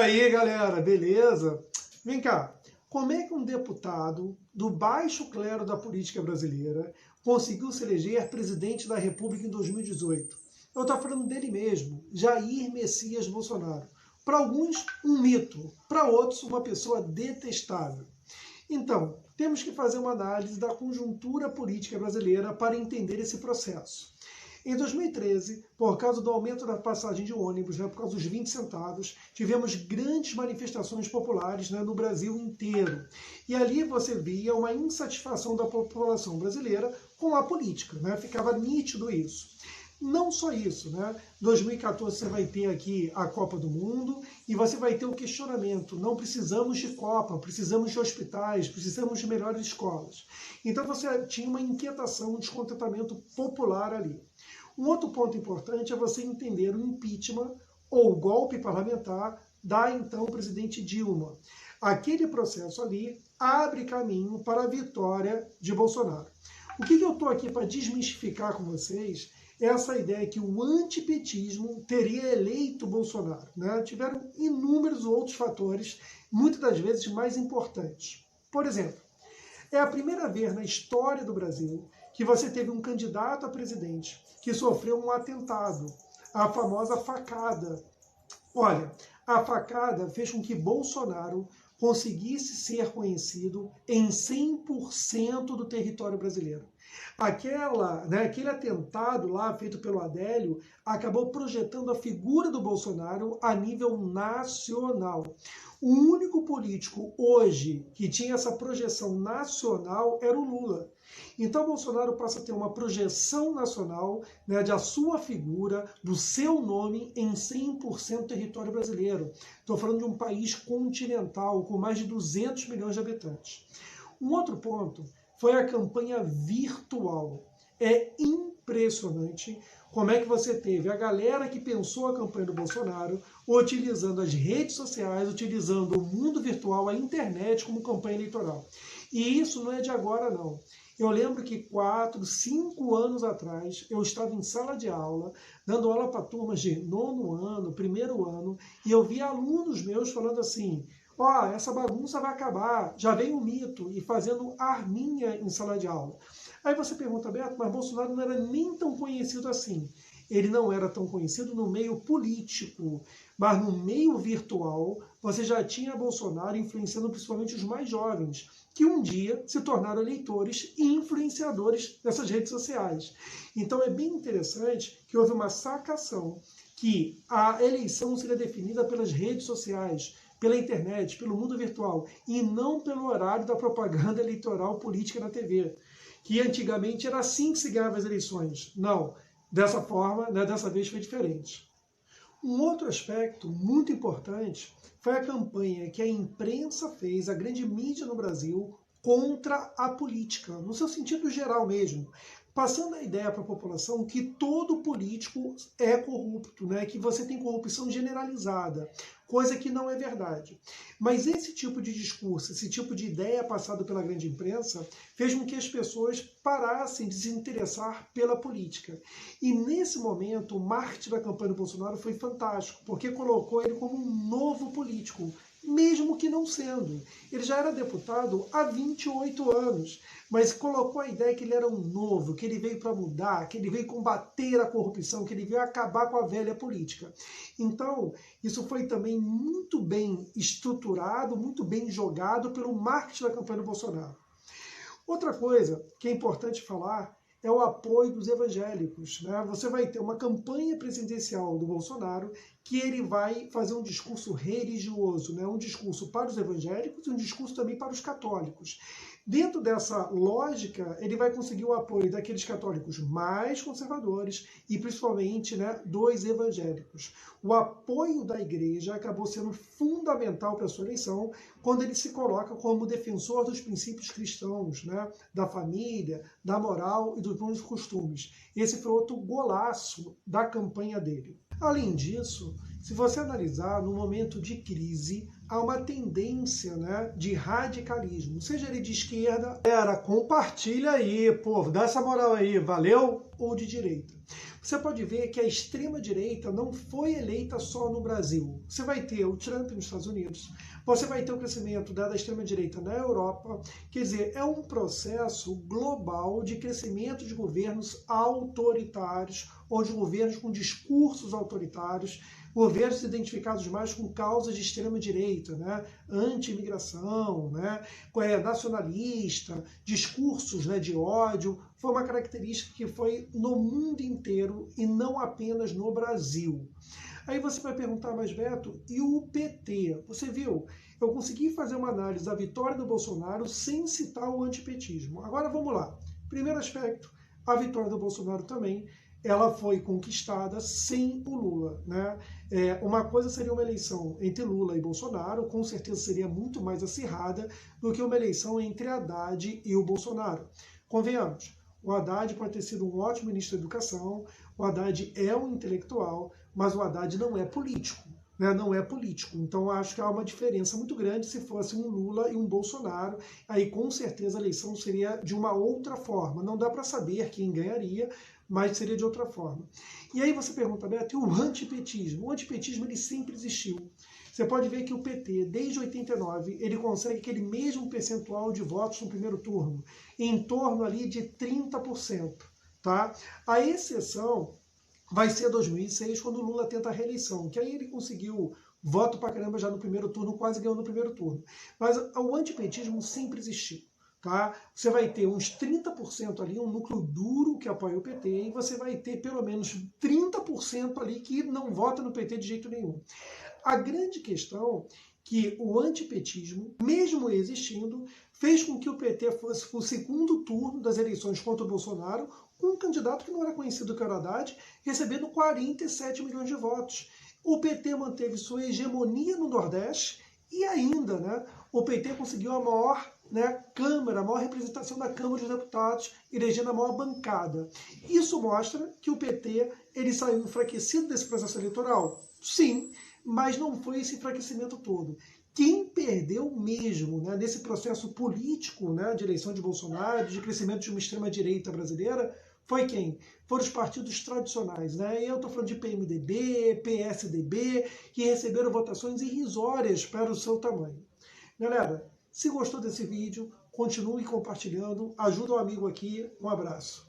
aí, galera, beleza? Vem cá, como é que um deputado do baixo clero da política brasileira conseguiu se eleger presidente da República em 2018? Eu estou falando dele mesmo, Jair Messias Bolsonaro. Para alguns, um mito, para outros, uma pessoa detestável. Então, temos que fazer uma análise da conjuntura política brasileira para entender esse processo. Em 2013, por causa do aumento da passagem de ônibus, por causa dos 20 centavos, tivemos grandes manifestações populares no Brasil inteiro. E ali você via uma insatisfação da população brasileira com a política, ficava nítido isso. Não só isso, 2014 você vai ter aqui a Copa do Mundo e você vai ter o questionamento, não precisamos de Copa, precisamos de hospitais, precisamos de melhores escolas. Então você tinha uma inquietação, um descontentamento popular ali. Um outro ponto importante é você entender o impeachment ou golpe parlamentar da então presidente Dilma. Aquele processo ali abre caminho para a vitória de Bolsonaro. O que eu estou aqui para desmistificar com vocês é essa ideia que o antipetismo teria eleito Bolsonaro. Tiveram inúmeros outros fatores, muitas das vezes mais importantes. Por exemplo, é a primeira vez na história do Brasil que você teve um candidato a presidente que sofreu um atentado, a famosa facada. Olha, a facada fez com que Bolsonaro conseguisse ser conhecido em 100% do território brasileiro. Aquele atentado lá feito pelo Adélio acabou projetando a figura do Bolsonaro a nível nacional. O único político hoje que tinha essa projeção nacional era o Lula. Então Bolsonaro passa a ter uma projeção nacional da sua figura, do seu nome em 100% do território brasileiro. Estou falando de um país continental com mais de 200 milhões de habitantes. Um outro ponto foi a campanha virtual. É impressionante como é que você teve a galera que pensou a campanha do Bolsonaro utilizando as redes sociais, utilizando o mundo virtual, a internet como campanha eleitoral. E isso não é de agora, não. Eu lembro que 4, 5 anos atrás, eu estava em sala de aula, dando aula para turmas de 9º ano, 1º ano, e eu vi alunos meus falando assim, essa bagunça vai acabar, já vem o mito, e fazendo arminha em sala de aula. Aí você pergunta, Beto, mas Bolsonaro não era nem tão conhecido assim. Ele não era tão conhecido no meio político, mas no meio virtual, você já tinha Bolsonaro influenciando principalmente os mais jovens, que um dia se tornaram eleitores e influenciadores dessas redes sociais. Então é bem interessante que houve uma sacação que a eleição seria definida pelas redes sociais, pela internet, pelo mundo virtual, e não pelo horário da propaganda eleitoral política na TV, que antigamente era assim que se ganhava as eleições. Não, dessa forma, dessa vez foi diferente. Um outro aspecto muito importante foi a campanha que a imprensa fez, a grande mídia no Brasil, contra a política, no seu sentido geral mesmo, passando a ideia para a população que todo político é corrupto, que você tem corrupção generalizada, coisa que não é verdade. Mas esse tipo de discurso, esse tipo de ideia passada pela grande imprensa, fez com que as pessoas parassem de se interessar pela política. E nesse momento, o marketing da campanha do Bolsonaro foi fantástico, porque colocou ele como um novo político, mesmo que não sendo. Ele já era deputado há 28 anos, mas colocou a ideia que ele era um novo, que ele veio para mudar, que ele veio combater a corrupção, que ele veio acabar com a velha política. Então, isso foi também muito bem estruturado, muito bem jogado pelo marketing da campanha do Bolsonaro. Outra coisa que é importante falar é o apoio dos evangélicos. Você vai ter uma campanha presidencial do Bolsonaro que ele vai fazer um discurso religioso, um discurso para os evangélicos e um discurso também para os católicos. Dentro dessa lógica, ele vai conseguir o apoio daqueles católicos mais conservadores e principalmente dos evangélicos. O apoio da igreja acabou sendo fundamental para a sua eleição quando ele se coloca como defensor dos princípios cristãos, da família, da moral e dos bons costumes. Esse foi outro golaço da campanha dele. Além disso, se você analisar, no momento de crise, há uma tendência de radicalismo, seja ele de esquerda. Galera, compartilha aí, dá essa moral aí, valeu? ou de direita. Você pode ver que a extrema-direita não foi eleita só no Brasil. Você vai ter o Trump nos Estados Unidos, você vai ter o crescimento da extrema-direita na Europa, quer dizer, é um processo global de crescimento de governos autoritários, ou de governos com discursos autoritários, governos identificados mais com causas de extrema-direita, né? Anti-imigração, né? Nacionalista, discursos, né, de ódio, foi uma característica que foi no mundo inteiro e não apenas no Brasil. Aí você vai perguntar, mas Beto, e o PT? Você viu? Eu consegui fazer uma análise da vitória do Bolsonaro sem citar o antipetismo. Agora vamos lá. Primeiro aspecto, a vitória do Bolsonaro também, ela foi conquistada sem o Lula, né? Uma coisa seria uma eleição entre Lula e Bolsonaro, com certeza seria muito mais acirrada do que uma eleição entre Haddad e o Bolsonaro. Convenhamos, o Haddad pode ter sido um ótimo ministro da Educação, o Haddad é um intelectual, mas o Haddad não é político, né? Não é político. Então acho que há uma diferença muito grande se fosse um Lula e um Bolsonaro. Aí com certeza a eleição seria de uma outra forma. Não dá para saber quem ganharia, mas seria de outra forma. E aí você pergunta, Beto, e o antipetismo? O antipetismo ele sempre existiu. Você pode ver que o PT, desde 89, ele consegue aquele mesmo percentual de votos no primeiro turno, em torno ali de 30%. Tá? A exceção vai ser 2006, quando o Lula tenta a reeleição, que aí ele conseguiu voto pra caramba já no primeiro turno, quase ganhou no primeiro turno. Mas o antipetismo sempre existiu. Tá? Você vai ter uns 30% ali, um núcleo duro que apoia o PT, e você vai ter pelo menos 30% ali que não vota no PT de jeito nenhum. A grande questão é que o antipetismo, mesmo existindo, fez com que o PT fosse para o segundo turno das eleições contra o Bolsonaro, com um candidato que não era conhecido, que era o Haddad, recebendo 47 milhões de votos. O PT manteve sua hegemonia no Nordeste e ainda, né, o PT conseguiu a maior, né, Câmara, a maior representação da Câmara dos Deputados, elegendo a maior bancada. Isso mostra que o PT ele saiu enfraquecido desse processo eleitoral? Sim, mas não foi esse enfraquecimento todo. Quem perdeu mesmo, né, nesse processo político, né, de eleição de Bolsonaro, de crescimento de uma extrema-direita brasileira, foi quem? Foram os partidos tradicionais, né? Eu estou falando de PMDB, PSDB, que receberam votações irrisórias para o seu tamanho. Galera, se gostou desse vídeo, continue compartilhando, ajuda o amigo aqui, um abraço.